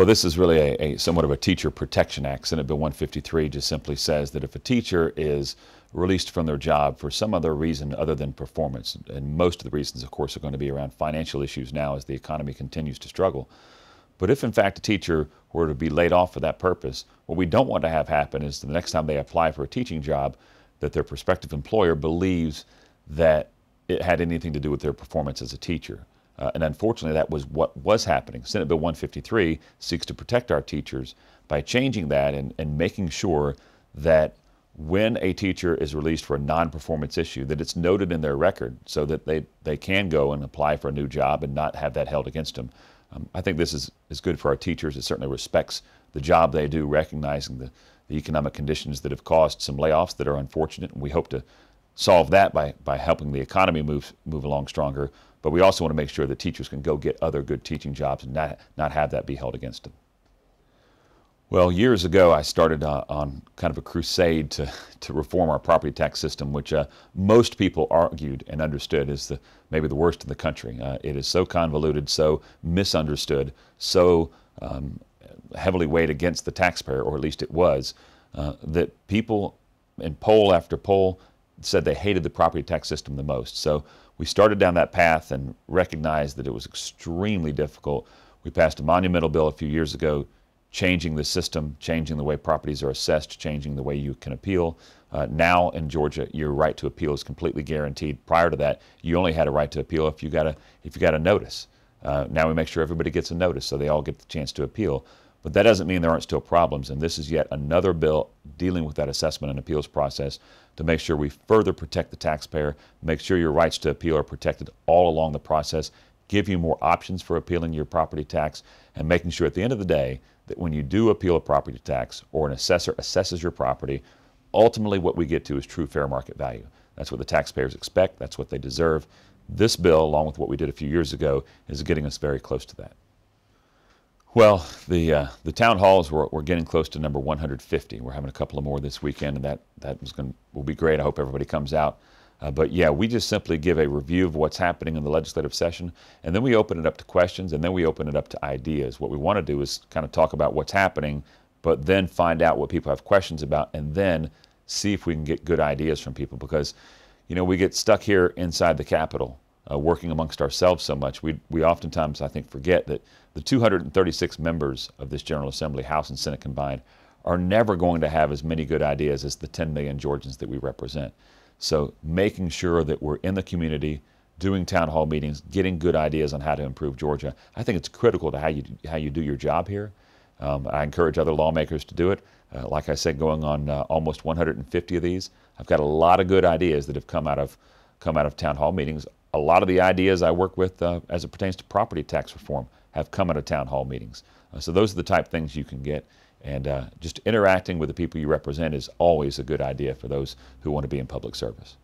Well, this is really a somewhat of a Teacher Protection Act. Senate Bill 153 just simply says that if a teacher is released from their job for some other reason other than performance, and most of the reasons, of course, are going to be around financial issues now as the economy continues to struggle. But if, in fact, a teacher were to be laid off for that purpose, what we don't want to have happen is the next time they apply for a teaching job, that their prospective employer believes that it had anything to do with their performance as a teacher. And unfortunately, that was what was happening. Senate Bill 153 seeks to protect our teachers by changing that and making sure that when a teacher is released for a non-performance issue, that it's noted in their record so that they can go and apply for a new job and not have that held against them. I think this is good for our teachers. It certainly respects the job they do, recognizing the economic conditions that have caused some layoffs that are unfortunate, and we hope to solve that by helping the economy move along stronger. But we also want to make sure that teachers can go get other good teaching jobs and not have that be held against them. Well, years ago, I started on kind of a crusade to reform our property tax system, which most people argued and understood is maybe the worst in the country. It is so convoluted, so misunderstood, so heavily weighed against the taxpayer, or at least it was, that people in poll after poll said they hated the property tax system the most. So we started down that path and recognized that it was extremely difficult. We passed a monumental bill a few years ago, changing the system, changing the way properties are assessed, changing the way you can appeal. Now in Georgia, your right to appeal is completely guaranteed. Prior to that, you only had a right to appeal if you got a notice. Now we make sure everybody gets a notice so they all get the chance to appeal. But that doesn't mean there aren't still problems, and this is yet another bill dealing with that assessment and appeals process to make sure we further protect the taxpayer, make sure your rights to appeal are protected all along the process, give you more options for appealing your property tax, and making sure at the end of the day that when you do appeal a property tax or an assessor assesses your property, ultimately what we get to is true fair market value. That's what the taxpayers expect, that's what they deserve. This bill, along with what we did a few years ago, is getting us very close to that. Well, the town halls, we're getting close to number 150. We're having a couple of more this weekend, and that will be great. I hope everybody comes out. But yeah, we just simply give a review of what's happening in the legislative session, and then we open it up to questions, and then we open it up to ideas. What we want to do is kind of talk about what's happening, but then find out what people have questions about, and then see if we can get good ideas from people. Because, you know, we get stuck here inside the Capitol, working amongst ourselves so much. We oftentimes, I think, forget that the 236 members of this General Assembly, House and Senate combined, are never going to have as many good ideas as the 10 million Georgians that we represent. So making sure that we're in the community, doing town hall meetings, getting good ideas on how to improve Georgia, I think it's critical to how you do your job here. I encourage other lawmakers to do it. Like I said, going on almost 150 of these, I've got a lot of good ideas that have come out of town hall meetings. A lot of the ideas I work with as it pertains to property tax reform have come out of town hall meetings. So those are the type of things you can get. And just interacting with the people you represent is always a good idea for those who want to be in public service.